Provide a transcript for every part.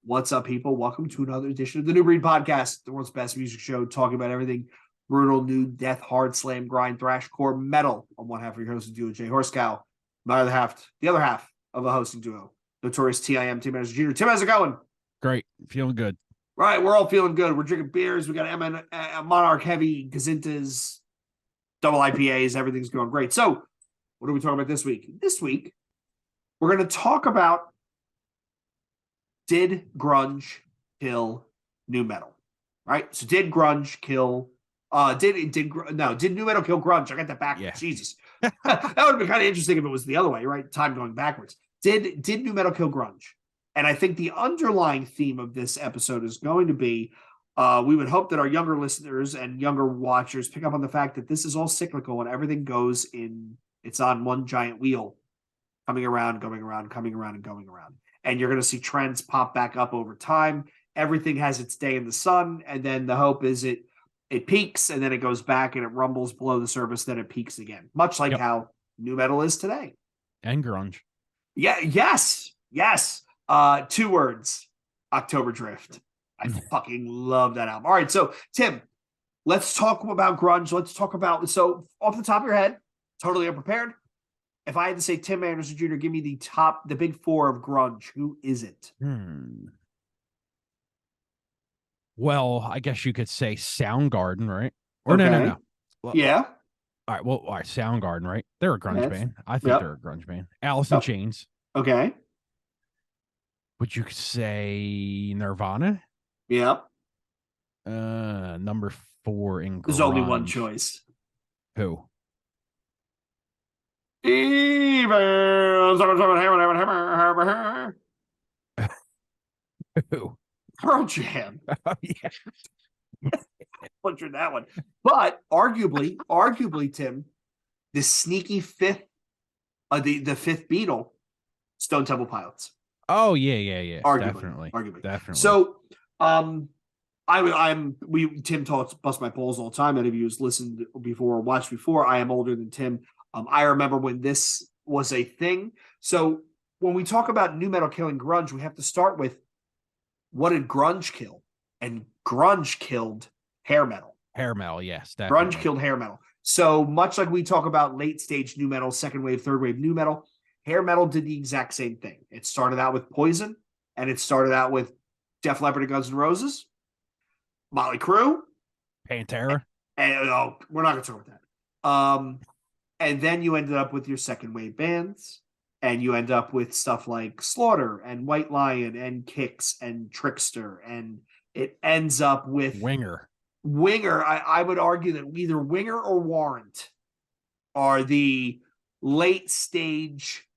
What's up, people? Welcome to another edition of the New Breed Podcast, the world's best music show, talking about everything brutal, new, death, hard, slam, grind, thrash, core, metal. I'm one half of your hosting duo, Jay Horskow. My other half, the other half of a hosting duo, Notorious Tim Anderson Jr. Tim, how's it going? Great. Feeling good. Right, we're all feeling good. We're drinking beers. We got Monarch Heavy, Gazintas, double IPAs. Everything's going great. So, what are we talking about this week? This week, we're going to talk about did grunge kill nu metal? Right? So did grunge kill did nu metal kill grunge? I got that backwards. Yeah. Jesus. That would have been kind of interesting if it was the other way, right? Time going backwards. Did nu metal kill grunge? And I think the underlying theme of this episode is going to be we would hope that our younger listeners and younger watchers pick up on the fact that this is all cyclical and everything goes in, it's on one giant wheel, coming around, going around, coming around, and going around. And you're going to see trends pop back up over time. Everything has its day in the sun, and then the hope is it peaks, and then it goes back and it rumbles below the surface, then it peaks again. Much like how nu metal is today. And grunge. Yeah, yes. 2 words. October Drift. I fucking love that album. All right, so Tim, let's talk about grunge. Let's talk about, so off the top of your head, totally unprepared. If I had to say Tim Anderson Jr., give me the big four of grunge, who is it? Well, I guess you could say Soundgarden, right? Or no. Well, yeah. All right, Soundgarden, right? They're a grunge band. I think they're a grunge band. Alice in Chains. Okay. Would you say Nirvana? Yep. Number 4 in grunge. There's only one choice. Who? Who? Pearl Jam. Oh, yeah. Butchered that one. But arguably, Tim, the sneaky fifth, the fifth Beatle, Stone Temple Pilots. Oh, yeah. Arguably. Definitely. So, Tim talks bust my balls all the time. Any of you who's listened before or watched before, I am older than Tim. I remember when this was a thing. So when we talk about nu metal killing grunge, we have to start with what did grunge kill? And grunge killed hair metal. Hair metal, yes, definitely. Grunge killed hair metal. So much like we talk about late stage nu metal, second wave, third wave nu metal, hair metal did the exact same thing. It started out with Poison, and it started out with Def Leppard and Guns N' Roses, Motley Crue, Pantera. And we're not going to talk about that. And then you ended up with your second wave bands, and you end up with stuff like Slaughter and White Lion and Kix and Trickster, and it ends up with Winger. I would argue that either Winger or Warrant are the late stage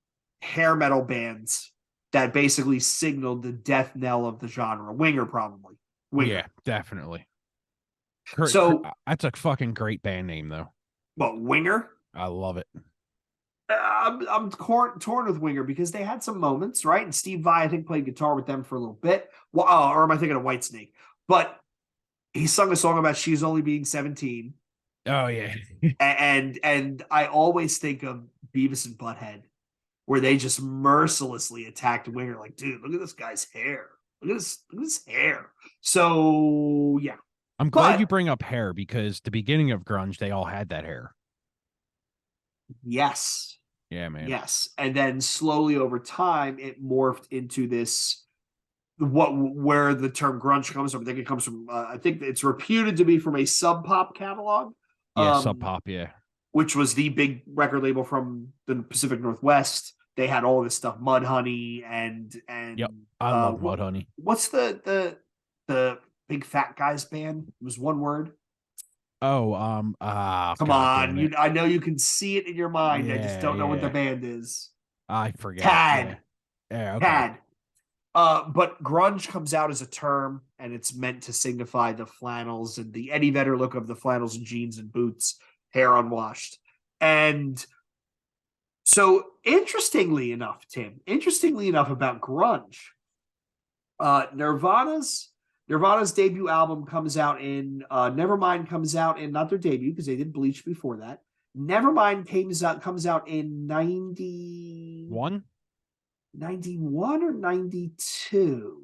hair metal bands that basically signaled the death knell of the genre. Winger, probably. Winger. Yeah, definitely. So that's a fucking great band name, though. But Winger? I love it. I'm torn with Winger because they had some moments, right? And Steve Vai, I think, played guitar with them for a little bit. Well, or am I thinking of Whitesnake? But he sung a song about she's only being 17. Oh, yeah. and I always think of Beavis and Butthead, where they just mercilessly attacked Winger. Like, dude, look at this guy's hair. Look at his hair. So, yeah. I'm glad you bring up hair because the beginning of grunge, they all had that hair. Yes. Yeah, man. Yes. And then slowly over time, it morphed into this, where the term grunge comes from. I think it comes from, I think it's reputed to be from a Sub Pop catalog. Yeah, Sub Pop, yeah. Which was the big record label from the Pacific Northwest. They had all this stuff, Mudhoney and yep, I love Mudhoney. What's the big fat guys band? It was one word. Oh, come on! I know you can see it in your mind. I just don't know what the band is. I forget. Tad. Yeah, okay. Tad. But grunge comes out as a term, and it's meant to signify the flannels and the Eddie Vedder look of the flannels and jeans and boots, hair unwashed. And so, interestingly enough about grunge, Nirvana's debut album comes out in Nevermind comes out in, not their debut because they did Bleach before that. Nevermind comes out in 91 or 92.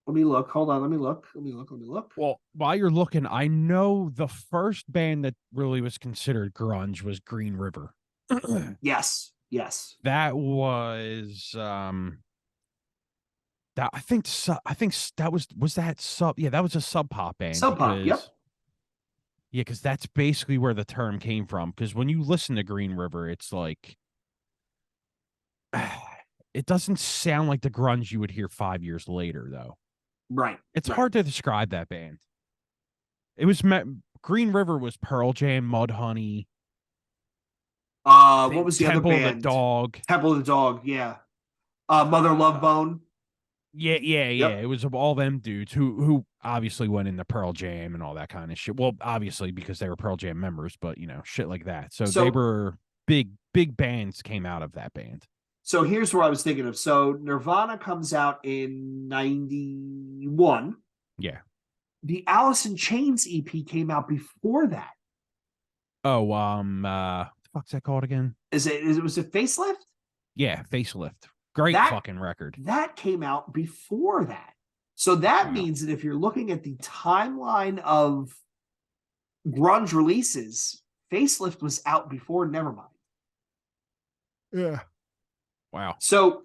Let me look. Hold on. Let me look. Let me look. Let me look. Well, while you're looking, I know the first band that really was considered grunge was Green River. Yes. Yes. That was that I think that was that sub that was a sub pop band Sub Pop. Yep. because that's basically where the term came from. Because when you listen to Green River, it's like it doesn't sound like the grunge you would hear 5 years later, though. Right. It's Right. hard to describe that band. It was Green River was Pearl Jam, Mudhoney, What was the other Temple of the band? Dog. Temple of the Dog. Yeah. Mother Love Bone. Yeah. Yep. It was of all them dudes who obviously went into Pearl Jam and all that kind of shit. Well, obviously because they were Pearl Jam members, but shit like that. So they So were big bands came out of that band. so here's where I was thinking of. So Nirvana comes out in 91. Yeah. The Alice in Chains EP came out before that. Oh, what the fuck's that called again? Was it Facelift? Yeah, Facelift. Great That fucking record. that came out before that. So that Wow. means that if you're looking at the timeline of grunge releases, Facelift was out before Nevermind. Yeah. Wow. So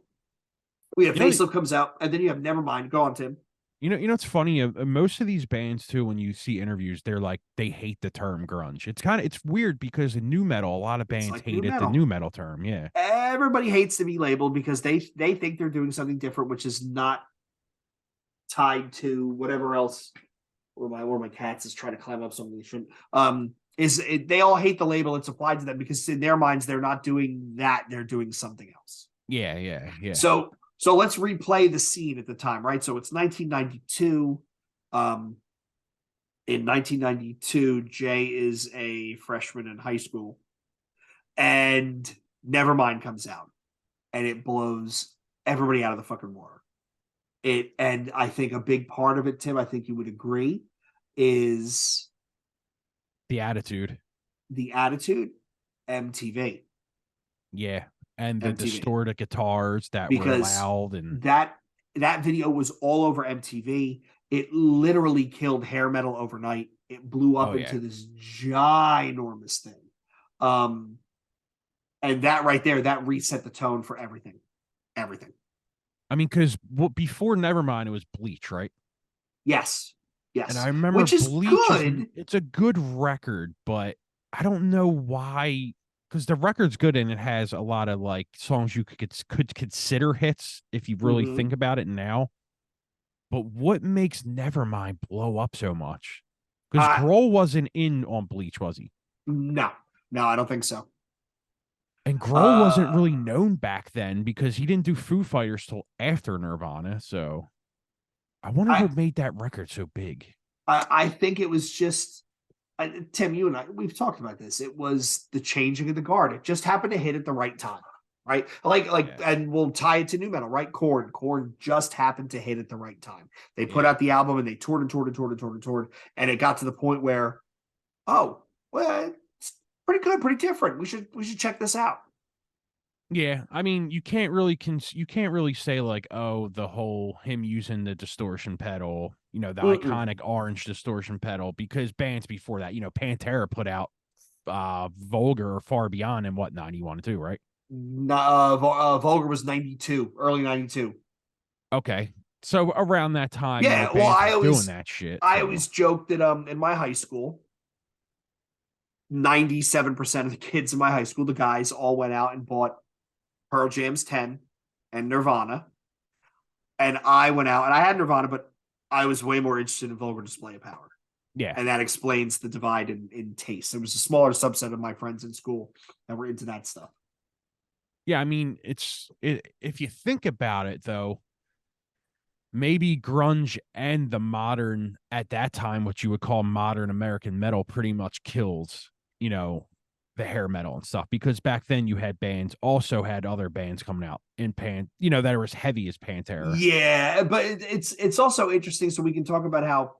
we have You know, Facelift comes out, and then you have Nevermind. Go on, Tim. it's funny. Most of these bands too, when you see interviews, they're like they hate the term grunge. It's weird because in nu metal, a lot of It's bands like new hated the metal. nu metal term. Yeah. Everybody hates to be labeled because they think they're doing something different, which is not tied to whatever else. Or my cats is trying to climb up something they shouldn't. They all hate the label it's applied to them because in their minds they're not doing that, they're doing something else. Yeah. So let's replay the scene at the time, right? So it's 1992. In 1992, Jay is a freshman in high school, and Nevermind comes out, and it blows everybody out of the fucking water. And I think a big part of it, Tim, I think you would agree, is The attitude. the attitude, MTV. Yeah. And the MTV. distorted guitars that were Because loud and that video was all over MTV. It literally killed hair metal overnight. It blew up oh yeah. into this ginormous thing. And that right there, that reset the tone for everything. Everything. I mean, because before Nevermind, it was Bleach, right? Yes. And Yes. I remember Which is Bleach good. it's a good record, but I don't know why. Because the record's good and it has a lot of like songs you could consider hits if you really Mm-hmm. think about it now. But what makes Nevermind blow up so much? Because Grohl wasn't in on Bleach, was he? No, I don't think so. And Grohl wasn't really known back then because he didn't do Foo Fighters till after Nirvana. So I wonder what made that record so big. I think it was just Tim, you and I, we've talked about this. It was the changing of the guard. It just happened to hit at the right time, right? And we'll tie it to nu metal, right? Korn just happened to hit at the right time. They put out the album and they toured, and it got to the point where, oh, well, it's pretty good, pretty different. We should check this out. Yeah, I mean, you can't really say like, oh, the whole him using the distortion pedal, the iconic orange distortion pedal, because bands before that, Pantera put out Vulgar or Far Beyond in what 91 too, right? Vulgar was 92, early 92. Okay, so around that time, Yeah, well, bands were doing that shit. I so. always joke that in my high school, 97% of the kids in my high school, the guys, all went out and bought Pearl Jam's 10 and Nirvana. And I went out and I had Nirvana, but I was way more interested in Vulgar Display of Power. Yeah. And that explains the divide in taste. There was a smaller subset of my friends in school that were into that stuff. Yeah, I mean, if you think about it, though, maybe grunge and the modern, at that time, what you would call modern American metal pretty much kills, the hair metal and stuff. Because back then you had also had other bands coming out in that were as heavy as Pantera. Yeah, but it's also interesting. So we can talk about how,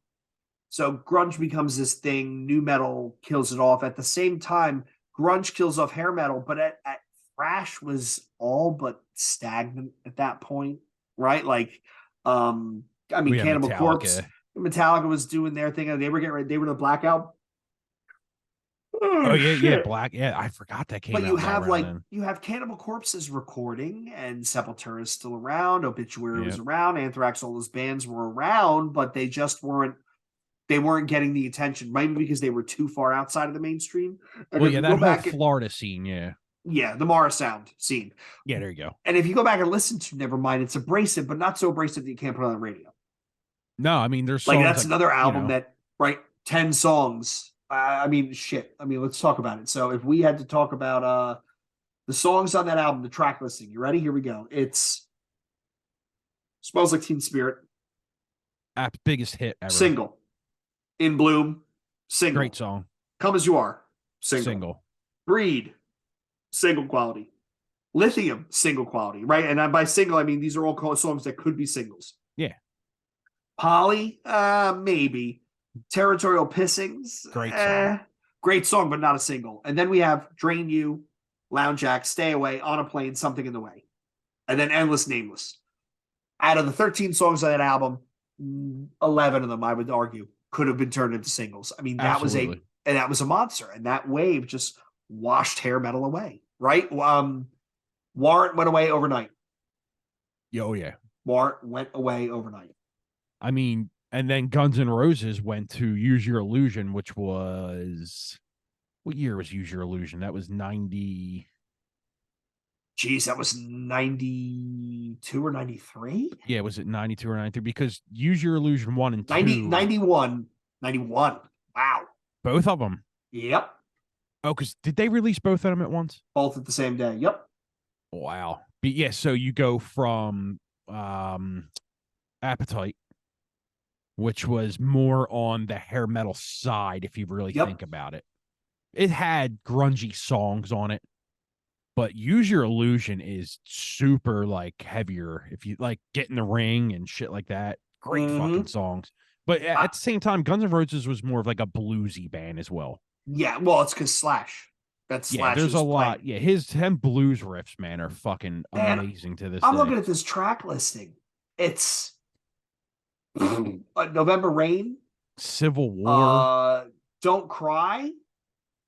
so grunge becomes this thing, nu metal kills it off. At the same time, grunge kills off hair metal, but at thrash was all but stagnant at that point, right? Like, I mean, Cannibal Corpse, Metallica. Metallica was doing their thing, and they were getting ready. They were the blackout. Oh Oh yeah, yeah, shit! Black. Yeah, I forgot that came But you out right have around like then. you have Cannibal Corpse's recording, and Sepultura is still around. Obituary Yeah. was around. Anthrax, all those bands were around, but they just weren't. They weren't getting the attention, maybe because they were too far outside of the mainstream. And Well, if yeah, you go that whole back, Florida scene. Yeah. yeah, the Mara Sound scene. Yeah, there you go. And if you go back and listen to Nevermind, it's abrasive, but not so abrasive that you can't put it on the radio. No, I mean, there's Like songs that's like, another you album know, that, right, 10 songs. I mean, shit. I mean, let's talk about it. So if we had to talk about the songs on that album, the track listing, you ready? Here we go. It's Smells Like Teen Spirit, biggest hit ever. single. In Bloom, Great single. song. Come As You Are, single. Single. Breed, single quality. Lithium, single quality, right? And by single, I mean these are all songs that could be singles. Yeah. Polly, maybe. Territorial Pissings, Great song. great song, but not a single. And then we have Drain You, Lounge Act, Stay Away, On a Plane, Something in the Way. And then Endless Nameless. Out of the 13 songs on that album, 11 of them, I would argue, could have been turned into singles. I mean, Absolutely. that was a monster. And that wave just washed hair metal away, right? Warrant went away overnight. Oh yeah. Warrant went away overnight. I mean, and then Guns N' Roses went to Use Your Illusion, which was what year was Use Your Illusion? That was 90. Geez, that was 92 or 93? Yeah, was it 92 or 93? Because Use Your Illusion 1 and 2. 91. 91. Wow. Both of them. Yep. Oh, because did they release both of them at once? Both at the same day. Yep. Wow. But yeah, so you go from Appetite, which was more on the hair metal side, if you really think about it. It had grungy songs on it, but Use Your Illusion is super like heavier. If you like Get in the Ring and shit like that, great fucking songs. But at the same time, Guns N' Roses was more of like a bluesy band as well. Yeah, well, it's because Slash. That's Slash. Yeah, there's a lot. Playing. Yeah, him blues riffs, man, are fucking amazing to this I'm day. looking at this track listing. It's November Rain, Civil War, Don't Cry,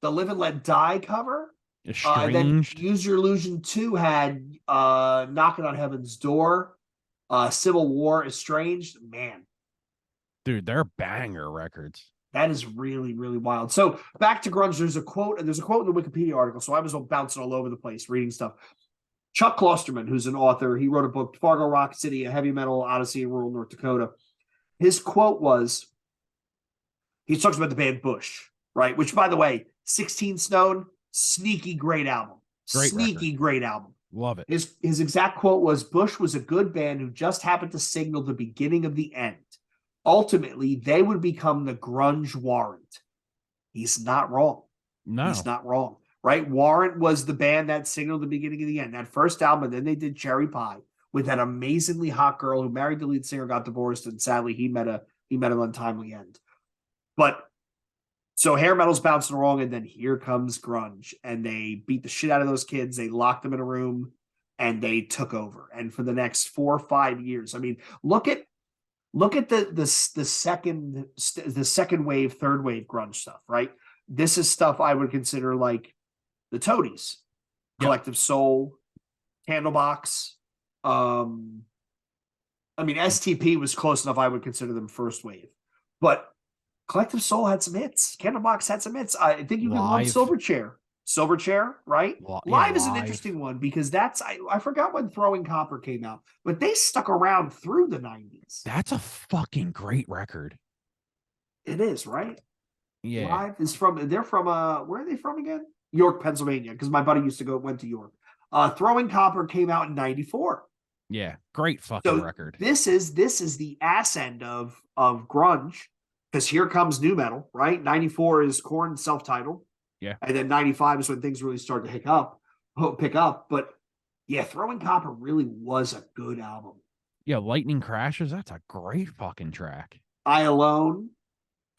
the Live and Let Die cover. And then Estranged. Use Your Illusion 2 had Knocking on Heaven's Door, Civil War, Estranged. Man, Dude, they're banger records. that is really, really wild. So back to grunge, there's a quote in the Wikipedia article. So I was bouncing all over the place reading stuff. Chuck Klosterman, who's an author, he wrote a book, Fargo Rock City, a heavy metal odyssey in rural North Dakota. His quote was, he talks about the band Bush, right? Which, by the way, 16 Stone, sneaky great album. Great album. Love it. His exact quote was, Bush was a good band who just happened to signal the beginning of the end. Ultimately, they would become the grunge Warrant. He's not wrong. No. He's not wrong, right? Warrant was the band that signaled the beginning of the end. That first album, and then they did Cherry Pie with that amazingly hot girl who married the lead singer, got divorced, and sadly he met an untimely end. But so hair metal's bouncing along, and then here comes grunge, and they beat the shit out of those kids. They locked them in a room, and they took over. And for the next 4 or 5 years, I mean, look at the second wave, third wave grunge stuff, right? This is stuff I would consider like the Toadies, Collective Soul, Candlebox. I mean, STP was close enough. I would consider them first wave, but Collective Soul had some hits. Candlebox had some hits. I think you can lump Silverchair, right? Live is an interesting one because I forgot when Throwing Copper came out, but they stuck around through the 90s. That's a fucking great record. It is, right? Yeah. Live is they're from where are they from again? York, Pennsylvania, because my buddy went to York. Throwing Copper came out in 94. Yeah, great fucking record. This is the ass end of grunge, because here comes nu metal, right? 94 is Korn's self-titled. Yeah. And then 95 is when things really start to pick up. But yeah, Throwing Copper really was a good album. Yeah, Lightning Crashes, that's a great fucking track. I Alone.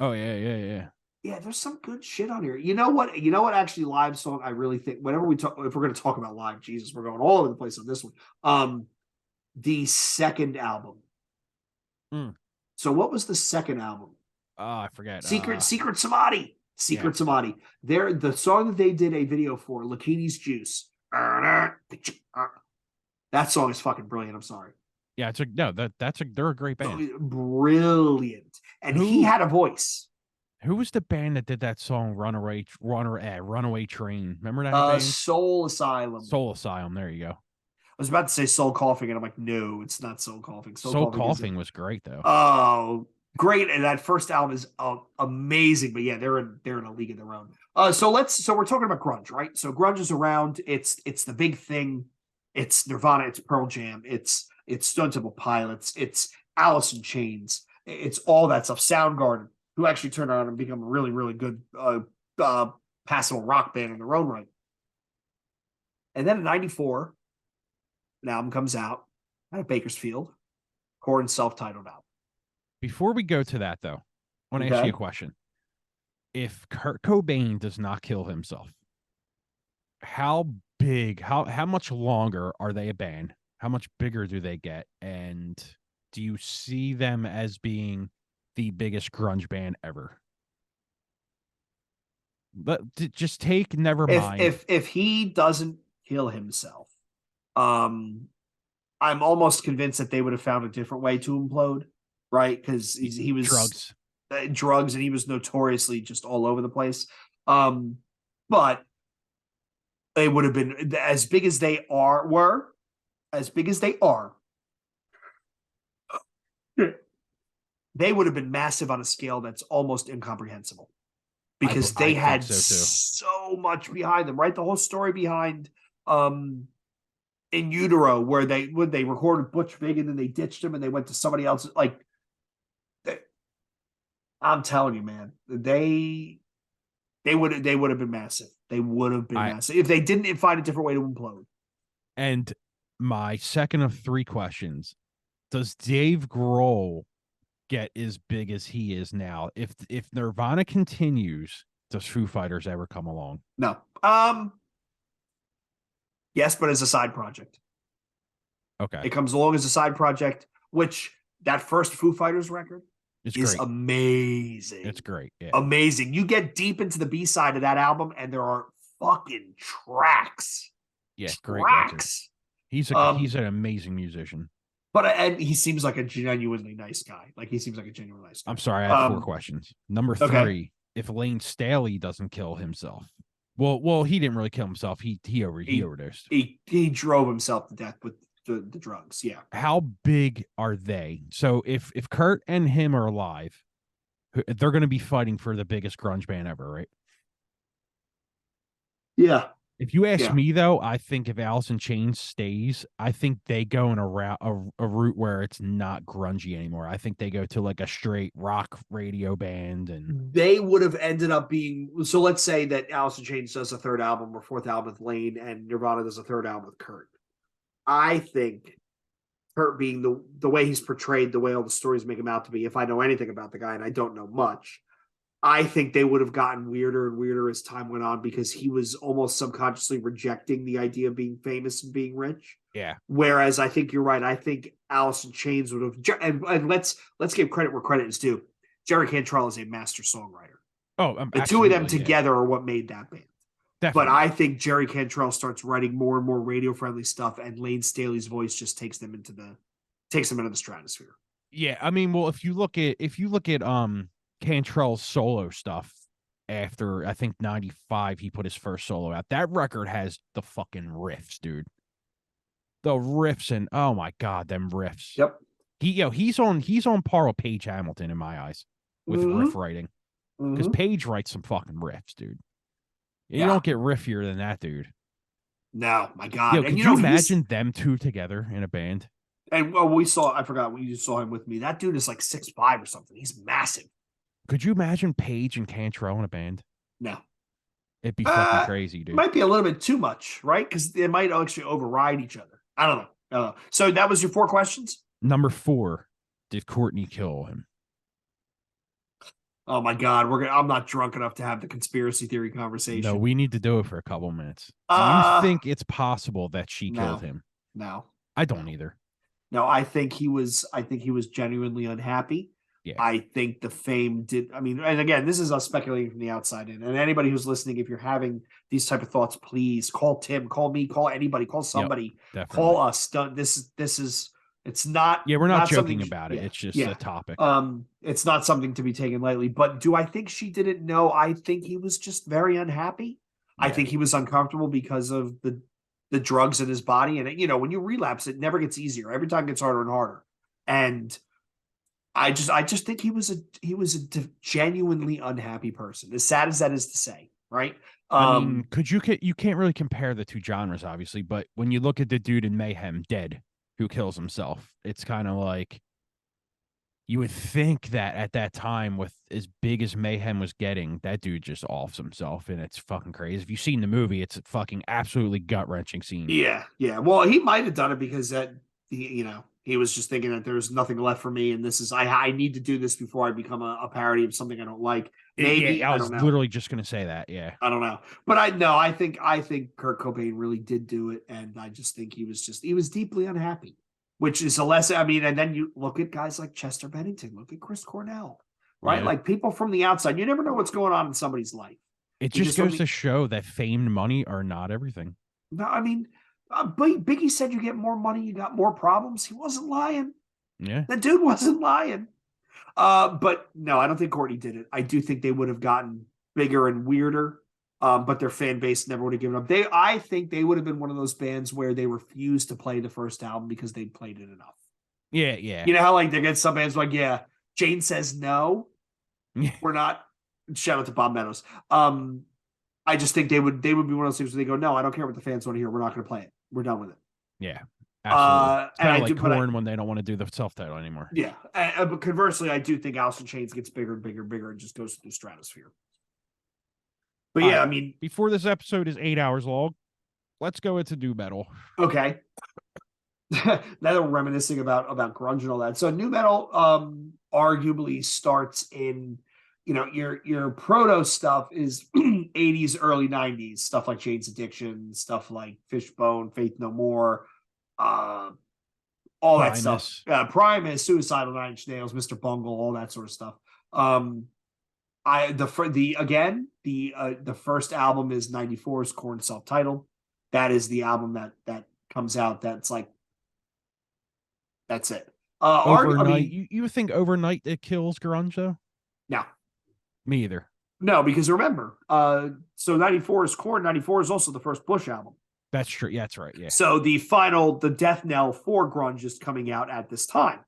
Oh, yeah. Yeah, there's some good shit on here. You know what actually live song I really think, whenever if we're going to talk about live, Jesus, we're going all over the place on this one. The second album, Mm. So what was the second album? Oh, I forget. Secret Samadhi. Yeah. Secret Samadhi. The song that they did a video for, Lakini's Juice. That song is fucking brilliant. I'm sorry. Yeah, it's a no, they're a great band. Brilliant. And he Who had a voice. who was the band that did that song Runaway Train? Remember that band? Soul Asylum. Soul Asylum, there you go. I was about to say Soul Coughing, and I'm like, no, it's not Soul Coughing. Soul Coughing was great though. Oh, great! And that first album is amazing. But yeah, they're in a league of their own. So we're talking about grunge, right? So grunge is around. It's the big thing. It's Nirvana. It's Pearl Jam. It's Stone Temple Pilots. It's Alice in Chains. It's all that stuff. Soundgarden, who actually turned around and become a really really good passable rock band in their own right. And then in '94. An album comes out at Bakersfield, Korn's self-titled album. Before we go to that, though, I want to ask you a question. If Kurt Cobain does not kill himself, how much longer are they a band? How much bigger do they get? And do you see them as being the biggest grunge band ever? But just take Nevermind. If he doesn't kill himself, I'm almost convinced that they would have found a different way to implode, right? Because he was drugs, and he was notoriously just all over the place. But they would have been as big as they are. They would have been massive on a scale that's almost incomprehensible, because they had so much behind them, right? The whole story behind In Utero, where they recorded Butch Vig and then they ditched him and they went to somebody else. Like, I'm telling you, man, they would have been massive. They would have been massive if they didn't find a different way to implode. And my second of three questions: does Dave Grohl get as big as he is now? If Nirvana continues, does Foo Fighters ever come along? No. Yes, but as a side project. Okay. It comes along as a side project, which that first Foo Fighters record is amazing. It's great. Yeah. Amazing. You get deep into the B-side of that album, and there are fucking tracks. Yeah, tracks. He's an amazing musician. But and he seems like a genuinely nice guy. Like, he seems like a genuinely nice guy. I'm sorry, I have 4 questions. Number 3, if Lane Staley doesn't kill himself. Well, he didn't really kill himself. He overdosed. He drove himself to death with the drugs. Yeah. How big are they? So if Kurt and him are alive, they're going to be fighting for the biggest grunge band ever, right? Yeah. If you ask me, though, I think if Alice in Chains stays, I think they go in a route where it's not grungy anymore. I think they go to like a straight rock radio band, and they would have ended up being. So let's say that Alice in Chains does a third album or fourth album with Lane, and Nirvana does a third album with Kurt. I think Kurt, being the way he's portrayed, the way all the stories make him out to be, if I know anything about the guy, and I don't know much, I think they would have gotten weirder and weirder as time went on, because he was almost subconsciously rejecting the idea of being famous and being rich. Yeah. Whereas I think you're right. I think Alice in Chains would have, and let's give credit where credit is due. Jerry Cantrell is a master songwriter. Oh, the two of them together are what made that band. Definitely. But I think Jerry Cantrell starts writing more and more radio friendly stuff, and Lane Staley's voice just takes them into the stratosphere. Yeah, I mean, well, if you look at Cantrell's solo stuff after, I think, 95, he put his first solo out. That record has the fucking riffs, dude. The riffs, and oh my god, them riffs. Yep. He's on par with Page Hamilton in my eyes with riff writing, because Page writes some fucking riffs, dude. You don't get riffier than that, dude. No, my god. Could you imagine them two together in a band? And I forgot, we just saw him with me. That dude is like 6'5" or something. He's massive. Could you imagine Page and Cantrell in a band? No. It'd be fucking crazy, dude. Might be a little bit too much, right? Because they might actually override each other. I don't know. So that was your 4 questions? Number 4, did Courtney kill him? Oh my god, I'm not drunk enough to have the conspiracy theory conversation. No, we need to do it for a couple minutes. Do you think it's possible that she killed him? No. I don't either. No, I think he was genuinely unhappy. Yeah. I think the fame did. I mean, and again, this is us speculating from the outside in. And anybody who's listening, if you're having these type of thoughts, please call Tim, call me, call anybody, call Yep. somebody, call Definitely. us. Don't, this is it's not Yeah, we're not not joking something. about it. Yeah, It's just a yeah. topic. It's not something to be taken lightly. But do I think she didn't know? I think he was just very unhappy. I Yeah. think he was uncomfortable because of the drugs in his body. And when you relapse, it never gets easier. Every time it gets harder and harder. And I just think he was a genuinely unhappy person. As sad as that is to say, right? I mean, Um, you can't really compare the two genres, obviously, but when you look at the dude in Mayhem, Dead, who kills himself, it's kind of like you would think that at that time, with as big as Mayhem was getting, that dude just offs himself, and it's fucking crazy. If you've seen the movie, it's a fucking absolutely gut wrenching scene. yeah, yeah. Well, he might have done it because he was just thinking that there's nothing left for me, and this is I need to do this before I become a parody of something I don't like. Yeah, Maybe I I was don't know. literally just gonna say that. Yeah, I don't know. But I know I think Kurt Cobain really did do it, and I just think he was deeply unhappy, which is a lesson. I mean, and then you look at guys like Chester Bennington, look at Chris Cornell, right? yeah. Like people from the outside, you never know what's going on in somebody's life. It just Because from goes to the show that fame and money are not everything. no, I mean, Biggie said you get more money, you got more problems. He wasn't lying. Yeah, The dude wasn't lying. But no, I don't think Courtney did it. I do think they would have gotten bigger and weirder. But their fan base never would have given up. I think they would have been one of those bands where they refused to play the first album because they played it enough. yeah, yeah, You know how like they get some bands like, yeah, Jane says no, yeah, we're not. Shout out to Bob Meadows. Um, I just think they would be one of those things where they go, no, I don't care what the fans want to hear. We're not going to play it. We're done with it. yeah. Absolutely. It's And kind I of like do, but I Corn when they don't want to do the self title anymore. yeah. But conversely, I do think Alice in Chains gets bigger and bigger and bigger and just goes through the stratosphere. But All yeah, right. I mean, Before this episode is 8 hours long, let's go into new metal. okay. Now that we're reminiscing about grunge and all that. So new metal arguably starts in your proto stuff is 80s, early 90s, stuff like Jane's Addiction, stuff like Fishbone, Faith No More, uh all that stuff. Primus. Primus, Suicidal, Nine Inch Nails, Mr. Bungle, all that sort of stuff. The first album is 94's Korn self-titled. That is the album that comes out that's like that's it. I Overnight. mean, You would think Overnight it kills grunge though? no, Me either. no, because remember, so 94 is Korn. 94 is also the first Bush album. That's true. Yeah, that's right. Yeah. So the death knell for grunge is coming out at this time,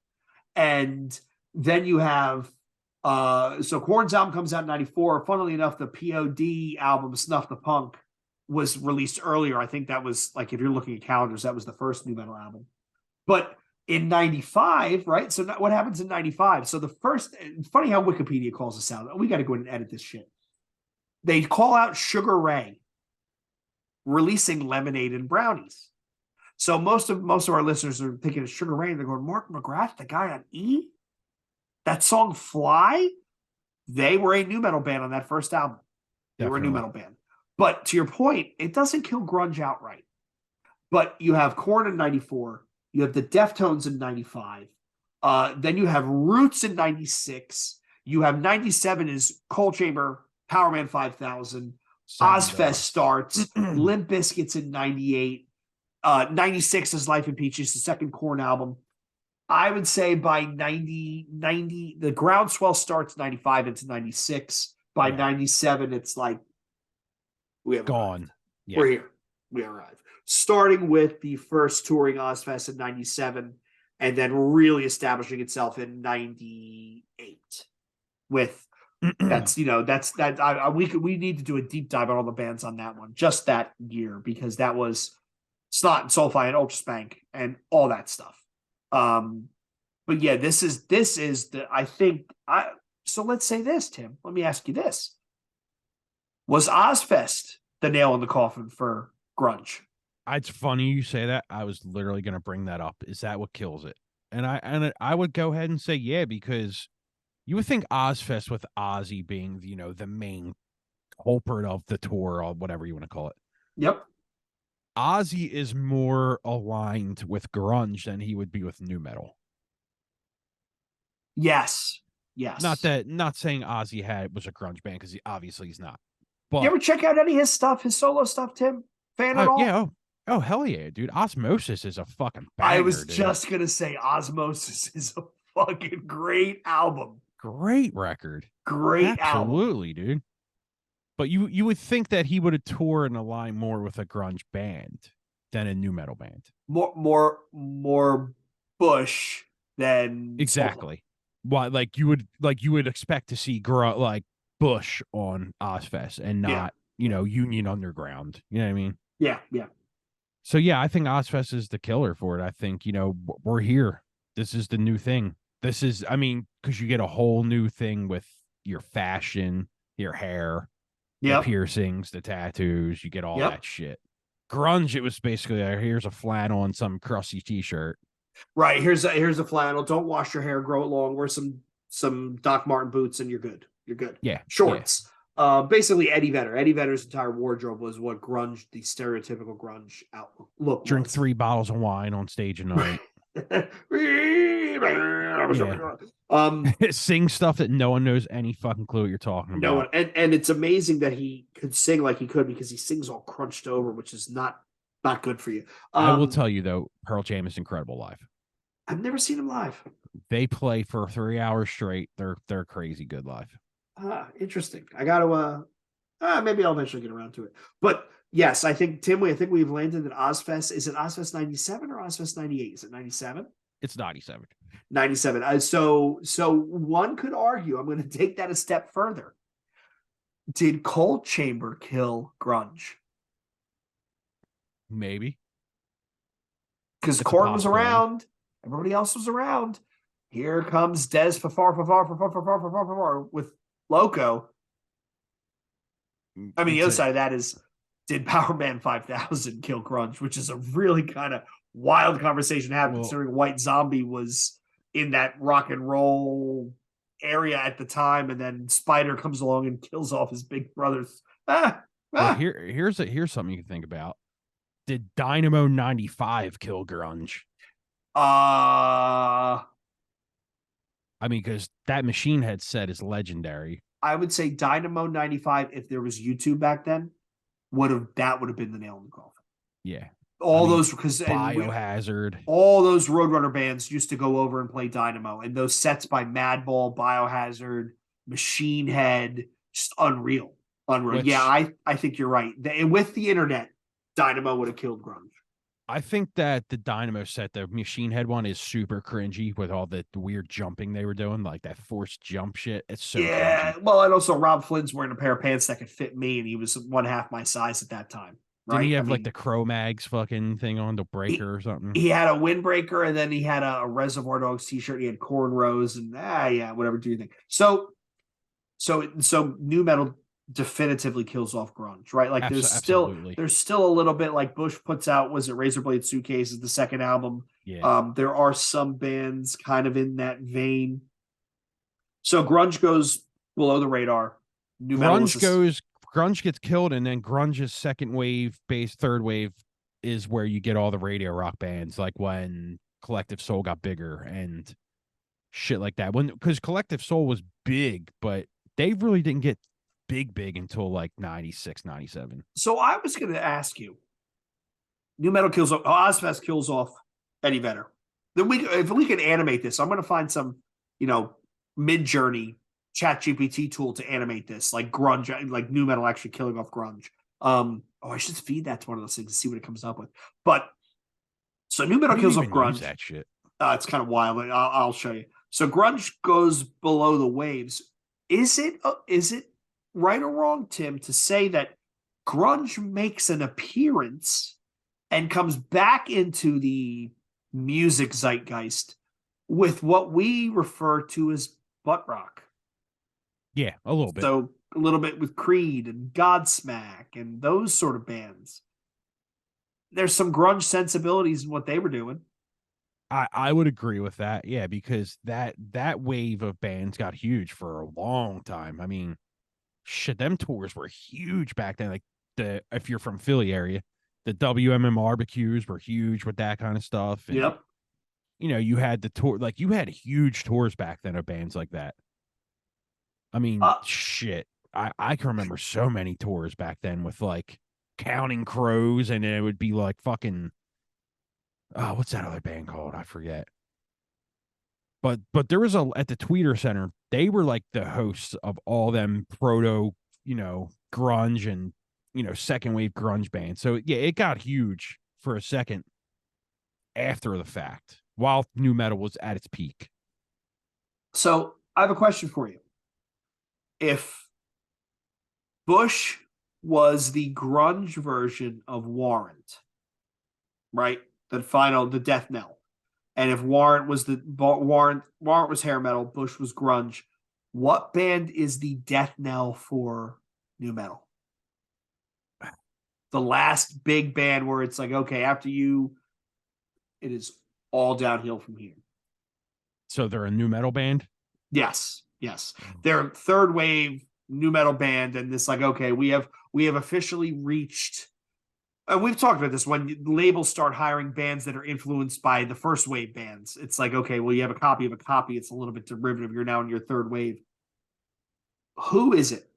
and then you have so Korn's album comes out in 94. Funnily enough, the POD album, Snuff the Punk, was released earlier. I think that was like, if you're looking at calendars, that was the first new metal album. But in 95, right? So what happens in 95? So the first, funny how Wikipedia calls us out. We got to go in and edit this shit. They call out Sugar Ray releasing Lemonade and Brownies. So most of our listeners are thinking of Sugar Ray, and they're going, Mark McGrath, the guy on E? That song Fly? They were a new metal band on that first album. They were a new Definitely. metal band. But to your point, it doesn't kill grunge outright. But you have Korn in 94. You have the Deftones in 95. Then you have Roots in 96. You have 97 is Coal Chamber, Powerman 5000. Seven Ozfest Dust. starts. Limp Bizkit's in 98. 96 is Life in Peaches, the second Korn album. I would say by 90, the groundswell starts 95 into 96. By Yeah. 97, it's like, we have arrived. Gone. Yeah. We're here. We arrive. Starting with the first touring Ozfest in 97, and then really establishing itself in 98 with we need to do a deep dive on all the bands on that one, just that year, because that was Snot and Soulfly and Ultra Spank and all that stuff. But yeah, this is the I think I so let's say this, Tim. Let me ask you this. Was Ozfest the nail in the coffin for grunge? It's funny you say that. I was literally going to bring that up. Is that what kills it? And I would go ahead and say yeah, because you would think Ozfest with Ozzy being the main culprit of the tour or whatever you want to call it. Yep. Ozzy is more aligned with grunge than he would be with nu metal. Yes. Yes. Not saying Ozzy was a grunge band because obviously he's not. You But ever check out any of his stuff, his solo stuff, Tim? Fan at oh all? yeah, oh hell yeah, dude. Osmosis is a fucking I was banger, dude. just gonna say Osmosis is a fucking great album. Great record. Great album. Absolutely, dude. But you would think that he would have toured and aligned more with a grunge band than a nu metal band. More Bush than Soulfly. Exactly. Why like you would expect to see like Bush on Ozfest and Yeah. not, Union Underground. You know what I mean? Yeah. Yeah. So yeah, I think Ozfest is the killer for it. I think, we're here. This is the new thing. This is, I mean, because you get a whole new thing with your fashion, your hair, the Yep. piercings, the tattoos, you get all Yep. that shit. Grunge, it was basically here's a flannel and some crusty t-shirt. Right. Here's a flannel. Don't wash your hair, grow it long, wear some Doc Marten boots, and you're good. You're good. Yeah. Yeah. Shorts. Basically Eddie Vedder. Eddie Vedder's entire wardrobe was what grunge, the stereotypical grunge outlook look Drink was. 3 bottles of wine on stage a night. Sing stuff that no one knows any fucking clue what you're talking no, about. and it's amazing that he could sing like he could because he sings all crunched over, which is not good for you. I will tell you though, Pearl Jam is incredible live. I've never seen him live. They play for 3 hours straight. They're crazy good live. Interesting. I got to maybe I'll eventually get around to it. But yes, I think Tim, I think we've landed at Ozfest. Is it Ozfest 97 or Ozfest 98? Is it 97? It's 97. 97. So one could argue, I'm going to take that a step further. Did Cold Chamber kill grunge? Maybe. Because Korn was around, everybody else was around. Here comes Dez Fafar with Loco. I mean, the other side of that is, did Power Man 5000 kill grunge, which is a really kind of wild conversation to have, considering White Zombie was in that rock and roll area at the time, and then Spider comes along and kills off his big brothers. Well, here's something you can think about. Did Dynamo 95 kill grunge? I mean, because that Machine Head set is legendary. I would say Dynamo 95, if there was YouTube back then, would have been the nail in the coffin. Yeah. Those, because Biohazard, all those Roadrunner bands used to go over and play Dynamo, and those sets by Madball, Biohazard, Machine Head, just unreal. Yeah, I think you're right. And with the internet, Dynamo would have killed grunge. I think that the Dynamo set, the Machine Head one, is super cringy with all the weird jumping they were doing, like that forced jump shit. It's so cringy. Well, and also Rob Flynn's wearing a pair of pants that could fit me, and he was 1/2 my size at that time. Right? Didn't he have like the Cro-Mags fucking thing on, the breaker or something? He had a windbreaker, and then he had a Reservoir Dogs t-shirt. He had cornrows, and yeah, whatever do you think? So nu metal definitively kills off grunge, right? Like there's still a little bit, like Bush puts out, was it Razorblade Suitcase is the second album. Yeah. There are some bands kind of in that vein. So grunge goes below the radar. Grunge gets killed, and then grunge's second wave, third wave is where you get all the radio rock bands, like when Collective Soul got bigger and shit like that. Because Collective Soul was big, but they really didn't get big until like 96, 97. So I was going to ask you, nu metal kills off, Ozfest kills off Eddie Vedder. Then if we can animate this, I'm going to find some, Mid-Journey ChatGPT tool to animate this, like grunge, like nu metal actually killing off grunge. I should feed that to one of those things to see what it comes up with. But so nu metal kills off grunge. That shit. It's kind of wild. I'll show you. So grunge goes below the waves. Is it right or wrong, Tim, to say that grunge makes an appearance and comes back into the music zeitgeist with what we refer to as butt rock? Yeah, a little bit. So a little bit with Creed and Godsmack and those sort of bands. There's some grunge sensibilities in what they were doing. I would agree with that. Yeah, because that wave of bands got huge for a long time. I mean, shit, them tours were huge back then. Like if you're from Philly area, The WMM barbecues were huge with that kind of stuff. And, Yep. you had the tour, like you had huge tours back then of bands like that. I mean, Uh, shit. I can remember so many tours back then with like Counting Crows, and it would be like fucking what's that other band called? I forget. But there was at the Tweeter Center, they were like the hosts of all them proto, grunge and second wave grunge bands. So yeah, it got huge for a second after the fact, while new metal was at its peak. so I have a question for you. If Bush was the grunge version of Warrant, right? The death knell. And if Warrant was Warrant was hair metal, Bush was grunge. What band is the death knell for new metal? The last big band where it's like, okay, after you, it is all downhill from here. So they're a new metal band. Yes, yes. They're third wave new metal band, and it's like, okay, we have officially reached. And we've talked about this when labels start hiring bands that are influenced by the first wave bands. It's like, okay, well, you have a copy of a copy. It's a little bit derivative. You're now in your third wave. Who is it?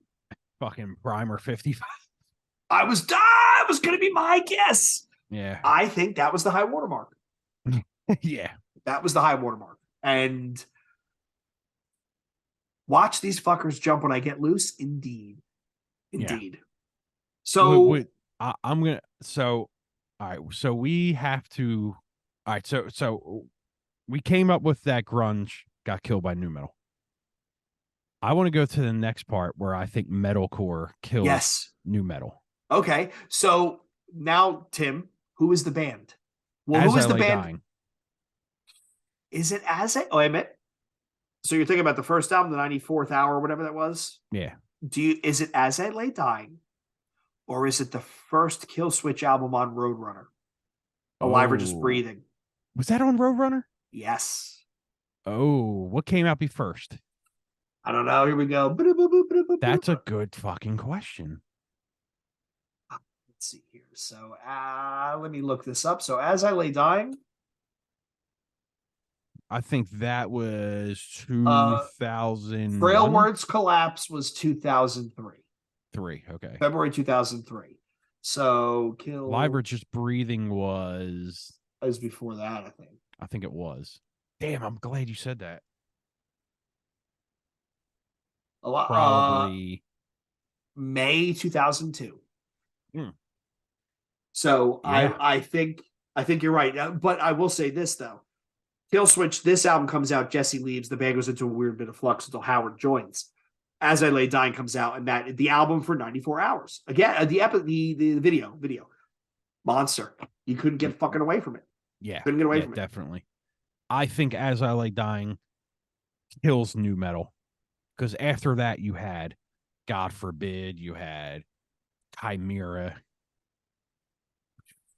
Fucking Primer 55. I was going to be my guess. Yeah. I think that was the high watermark. Yeah. That was the high watermark. And watch these fuckers jump when I get loose. Indeed. Indeed. Yeah. So I'm gonna all right, so we have to all right, so we came up with that grunge got killed by new metal. I want to go to the next part where I think metalcore kills yes. new metal. Okay. So now, Tim, who is the band? Well, As who I is the Lay band? Dying. Is it As I? Oh, I admit. So you're thinking about the first album, the 94th hour, whatever that was? Yeah. Is it As I Lay Dying? Or is it the first Kill Switch album on Roadrunner? Alive or Just Oh. Breathing? Was that on Roadrunner? Yes. Oh, what came out be first? I don't know. Here we go. That's a good fucking question. Let's see here. So let me look this up. So As I Lay Dying. I think that was Uh, 2001. Frail Words Collapse was 2003. Okay. February 2003. So Kill. Live or Just Breathing was before that, I think. I think it was. Damn, I'm glad you said that. A lot. Probably May 2002. Hmm. So Yeah. I think you're right. But I will say this though. Kill Switch, this album comes out, Jesse leaves, the band goes into a weird bit of flux until Howard joins. As I Lay Dying comes out, and that the album for 94 hours. Again, the video. Monster. You couldn't get fucking away from it. Yeah. Couldn't get away from it. Definitely. I think As I Lay Dying kills new metal. Because after that you had God Forbid, you had Chimera.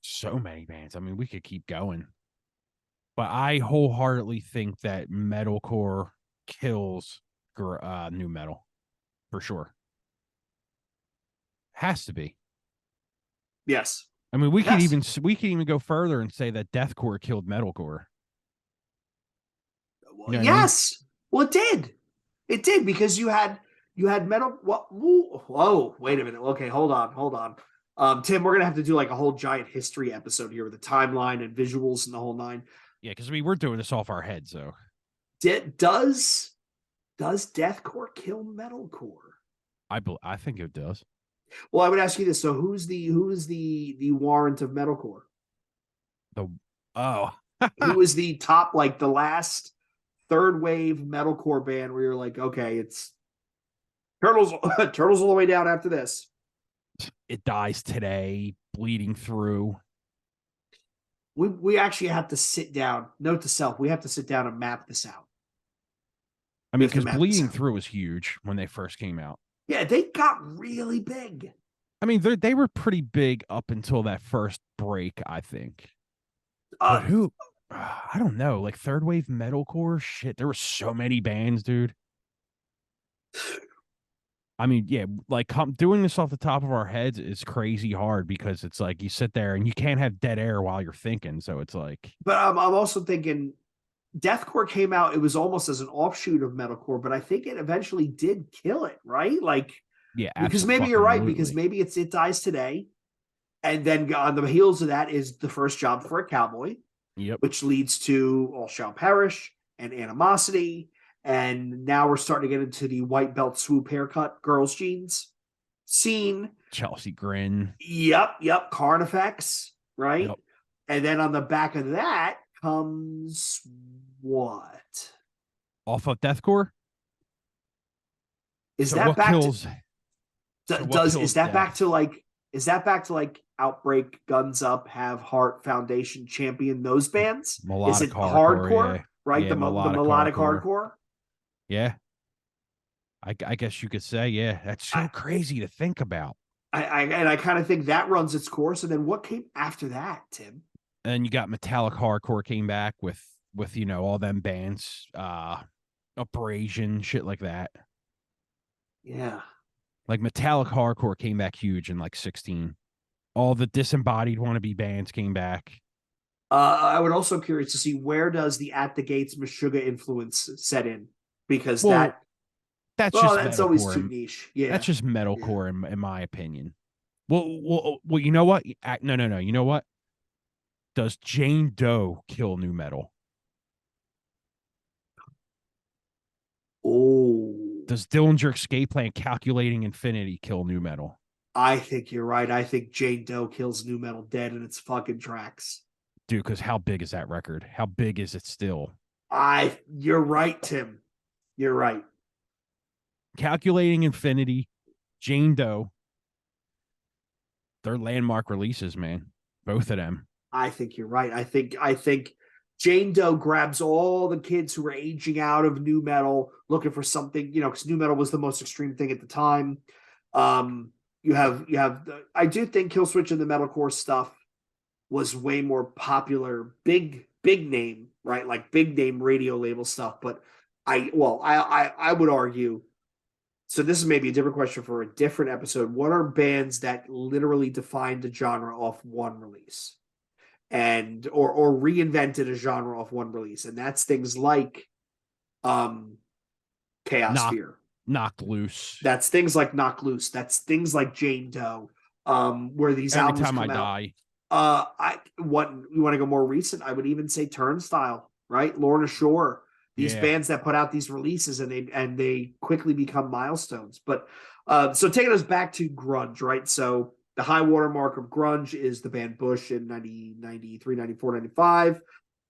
So many bands. I mean, we could keep going. But I wholeheartedly think that metalcore kills new metal for sure. Has to be. Yes. I mean, we could even go further and say that deathcore killed metalcore. Well, yes. I mean? Well, it did. It did because you had metal. Whoa, wait a minute. Okay, hold on. Tim, we're gonna have to do like a whole giant history episode here with a timeline and visuals and the whole nine. Yeah, because we're doing this off our heads, so. Does deathcore kill metalcore? I think it does. Well, I would ask you this: so who's the warrant of metalcore? Who is the top, like the last third wave metalcore band where you're like, okay, it's Turtles all the way down after this. It Dies Today, Bleeding Through. We actually have to sit down. Note to self: we have to sit down and map this out. I mean, because Bleeding Through was huge when they first came out. Yeah, they got really big. I mean, they were pretty big up until that first break, I think. But who? I don't know. Like third wave metalcore, shit. There were so many bands, dude. I mean, yeah, like doing this off the top of our heads is crazy hard because it's like you sit there and you can't have dead air while you're thinking. So it's like, But I'm also thinking deathcore came out. It was almost as an offshoot of metalcore, but I think it eventually did kill it, right? Like yeah, because maybe you're right. Because absolutely. maybe it dies today, and then on the heels of that is the first job for a cowboy, Yep. which leads to All Shall Perish and Animosity. And now we're starting to get into the white belt swoop haircut, girls' jeans scene. Chelsea Grin. Yep. Carnifex, right? Yep. And then on the back of that comes what? Off of Deathcore. Is So that what back to kills? So what is kills that back Death? to like is that back to like Outbreak, Guns Up, Have Heart, Foundation, Champion, those bands? Is Melodic it hardcore. hardcore, Yeah. right? Yeah. The Melodic melodic hardcore. hardcore. Yeah. I guess you could say, yeah. That's I, so crazy to think about. I kind of think that runs its course. And then what came after that, Tim? And then you got Metallic hardcore came back with all them bands, Abrasion, shit like that. Yeah. Like Metallic hardcore came back huge in like 16. All the disembodied wannabe bands came back. I would also curious to see where does the At the Gates Meshuggah influence set in, because Well, that's just that's always metalcore. too niche. Yeah, That's just yeah. metalcore in my opinion. Well, you know what? No. You know what? Does Jane Doe kill new metal? Oh, Does Dillinger Escape Plan Calculating Infinity kill new metal? I think you're right. I think Jane Doe kills new metal dead in its fucking tracks. Dude, because how big is that record? How big is it still? You're right, Tim. You're right. Calculating Infinity, Jane Doe, they're landmark releases, man. Both of them. I think you're right. I think Jane Doe grabs all the kids who were aging out of new metal, looking for something, because new metal was the most extreme thing at the time. I do think Killswitch and the metalcore stuff was way more popular, big name, right? Like big name radio label stuff. But I would argue. So this is maybe a different question for a different episode. What are bands that literally defined the genre off one release? And or reinvented a genre of one release, and that's things like um Chaos Knock Fear. knocked loose. That's things like Knock Loose. That's things like Jane Doe, where these Every albums time I come out. die. I what you want to go more recent? I would even say Turnstile, right? Lorna Shore. These Yeah. bands that put out these releases and they quickly become milestones. But so taking us back to grunge, right? So the high watermark of grunge is the band Bush in 90, 93, 94, 95.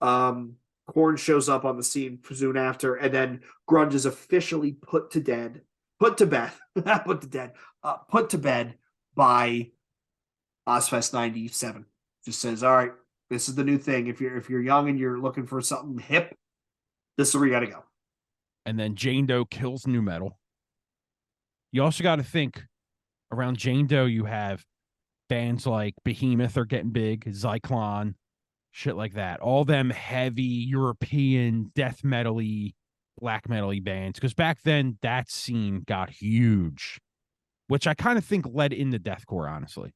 Korn shows up on the scene soon after, and then grunge is officially put to bed, put to bed by Ozfest 97. Just says, all right, this is the new thing. If you're young and you're looking for something hip, this is where you got to go. And then Jane Doe kills new metal. You also got to think around Jane Doe, you have bands like Behemoth are getting big, Zyklon, shit like that. All them heavy European death metal-y, black metal-y bands. Because back then, that scene got huge, which I kind of think led into deathcore, honestly.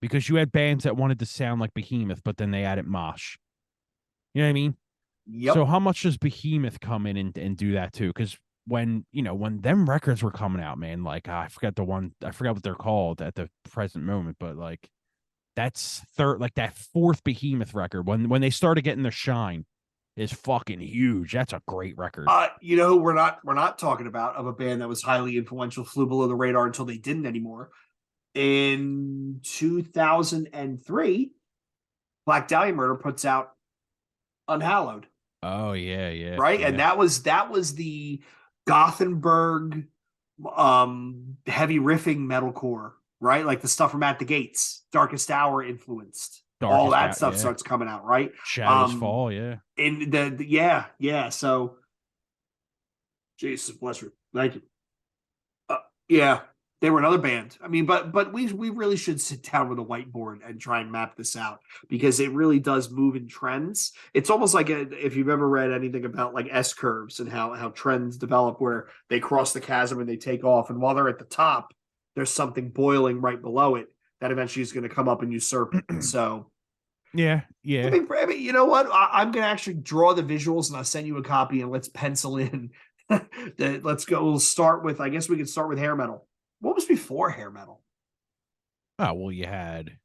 Because you had bands that wanted to sound like Behemoth, but then they added mosh. You know what I mean? So Yep. how much does Behemoth come in and do that too? Because when them records were coming out, man, like I forgot what they're called at the present moment, but like that's that fourth Behemoth record when they started getting their shine is fucking huge. That's a great record. We're not talking about of a band that was highly influential, flew below the radar until they didn't anymore. In 2003, Black Dahlia Murder puts out Unhallowed. Oh yeah, Right, and yeah. that was the Gothenburg heavy riffing metalcore, right? Like the stuff from At the Gates, Darkest Hour influenced. All Darkest that out, stuff yeah. starts coming out, right? Shadows Fall, yeah. In yeah. So Jesus bless her. Thank you. Yeah, They were another band. I mean, but we really should sit down with a whiteboard and try and map this out because it really does move in trends. It's almost like if you've ever read anything about like S curves and how trends develop where they cross the chasm and they take off, and while they're at the top, there's something boiling right below it that eventually is going to come up and usurp it. So Yeah, yeah. you know what? I'm going to actually draw the visuals and I'll send you a copy and let's pencil in. Let's go. We'll start with. I guess we can start with hair metal. What was before hair metal? Oh well, you had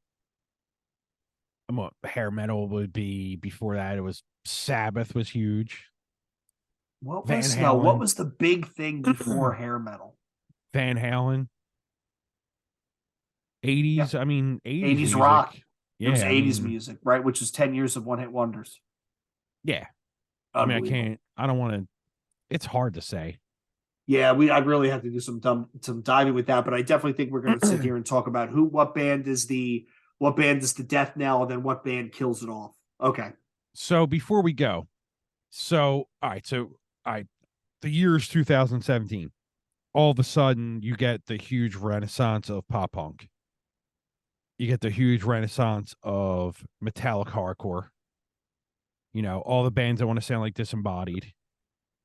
hair metal would be before that. It was Sabbath was huge. Van What Halen, was the big thing before hair metal? Van Halen, Yeah, 80s. I mean, 80s 80s music. rock. It was Yeah, 80s music, right? Which is 10 years of one hit wonders. yeah. I mean, I don't want to. It's hard to say. Yeah, I'd really have to do some diving with that, but I definitely think we're going to sit here and talk about what band is the death knell, and then what band kills it off. Okay. So before we go, all right, the year is 2017. All of a sudden, you get the huge renaissance of pop punk. You get the huge renaissance of metallic hardcore. You know, all the bands that want to sound like Disembodied.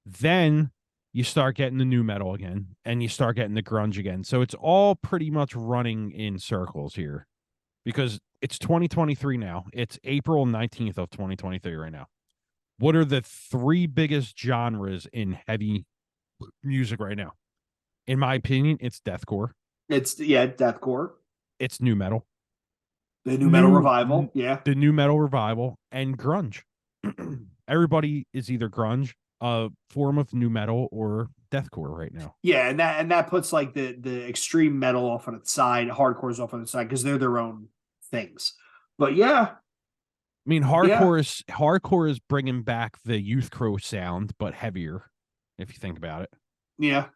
Then you start getting the nu metal again, and you start getting the grunge again. So it's all pretty much running in circles here because it's 2023 now. It's April 19th of 2023 right now. What are the three biggest genres in heavy music right now? In my opinion, it's deathcore. It's deathcore. It's nu metal. The nu metal revival. Yeah. The nu metal revival and grunge. Everybody is either grunge, a form of nu metal, or deathcore right now. Yeah, and that puts like the extreme metal off on its side, hardcore's off on its side because they're their own things. But yeah, I mean, hardcore is bringing back the Youth Crew sound, but heavier. If you think about it. Yeah,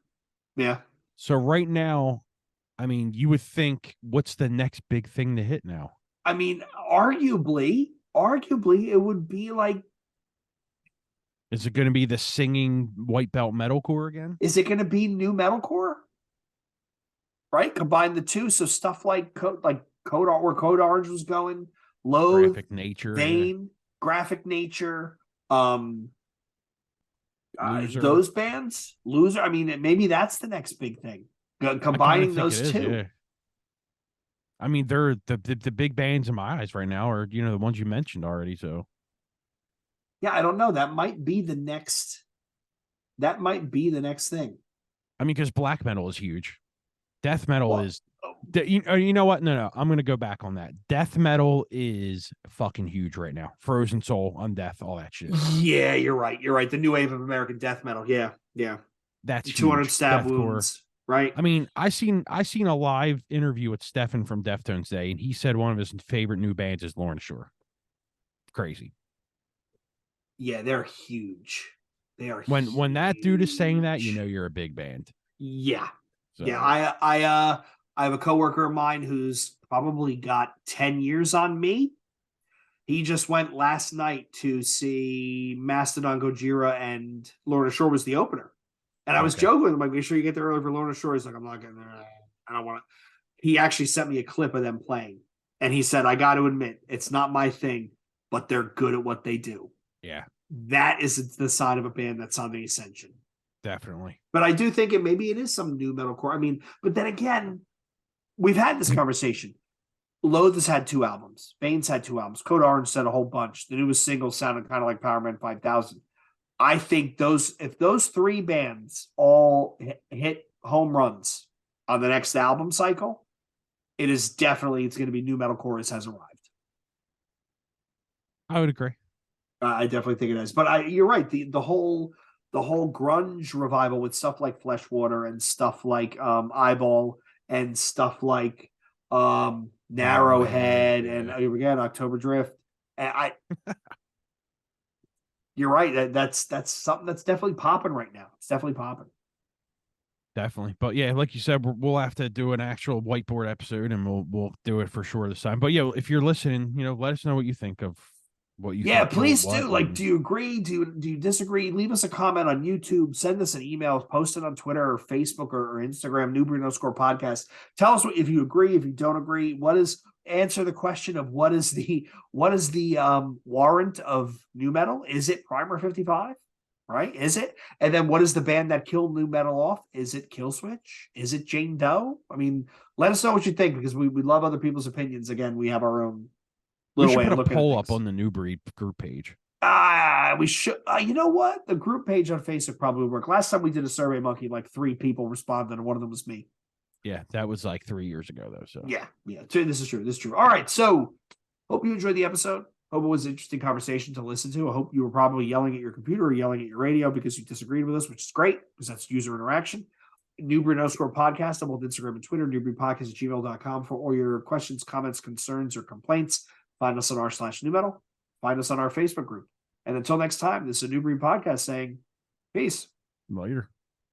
yeah. So right now, I mean, you would think, what's the next big thing to hit now? I mean, arguably, it would be like. Is it going to be the singing white belt metalcore again? Is it going to be new metalcore? Right, combine the two, so stuff like Code where Code Orange was going, Loathe, Graphic Nature, Vain, Graphic Nature, Loser. those bands, Loser. I mean, maybe that's the next big thing. Combining those two. Yeah. I mean, they're the big bands in my eyes right now are, you know, the ones you mentioned already. So yeah, I don't know. That might be the next thing. I mean, because black metal is huge. Death metal is you know what? No, I'm gonna go back on that. Death metal is fucking huge right now. Frozen Soul, Undeath, all that shit. Yeah, you're right. The new wave of American death metal. Yeah. That's 200 huge. stab Deathcore. wounds. Right. I mean, I seen a live interview with Stefan from Deftones Day, and he said one of his favorite new bands is Lorna Shore. Crazy. Yeah, they're huge. They are. When that dude is saying that, you know you're a big band. Yeah. So. Yeah, I have a coworker of mine who's probably got 10 years on me. He just went last night to see Mastodon Gojira, and Lorna Shore was the opener. And I was joking with him, like, make sure you get there early for Lorna Shore. He's like, I'm not getting there. I don't want to. He actually sent me a clip of them playing. And he said, I got to admit, it's not my thing, but they're good at what they do. Yeah. That is the sign of a band that's on the ascension. Definitely. But I do think maybe it is some new metalcore. I mean, but then again, we've had this conversation. Loathe has had 2 albums. Bane's had 2 albums. Code Orange said a whole bunch. The newest single sounded kind of like Power Man 5000. I think if those 3 bands all hit home runs on the next album cycle, it's going to be new metalcore has arrived. I would agree. I definitely think it is. But you're right. The whole grunge revival with stuff like Fleshwater and stuff like Eyeball and stuff like Narrowhead and again October Drift. And you're right. That's something that's definitely popping right now. It's definitely popping. Definitely. But yeah, like you said, we'll have to do an actual whiteboard episode, and we'll do it for sure this time. But yeah, if you're listening, you know, let us know what you think of what you Yeah, think killed please what. do. Like, do you agree? Do you disagree? Leave us a comment on YouTube. Send us an email. Post it on Twitter or Facebook or Instagram. Newbury No Score Podcast. Tell us if you agree. If you don't agree, answer the question of what is the warrant of nu metal? Is it Primer 55? Right? Is it? And then what is the band that killed nu metal off? Is it Killswitch? Is it Jane Doe? I mean, let us know what you think because we love other people's opinions. Again, we have our own We little should way put of a looking poll at up things. on the Newbury group page. We should. You know what? The group page on Facebook probably would work. Last time we did a Survey Monkey, like 3 people responded, and one of them was me. Yeah, that was like 3 years ago, though. So yeah. This is true. This is true. All right. So, hope you enjoyed the episode. Hope it was an interesting conversation to listen to. I hope you were probably yelling at your computer or yelling at your radio because you disagreed with us, which is great because that's user interaction. Newbury No Score Podcast on both Instagram and Twitter, newburypodcast@gmail.com for all your questions, comments, concerns, or complaints. Find us on r/numetal. Find us on our Facebook group. And until next time, this is a Newbury Podcast saying, peace. later.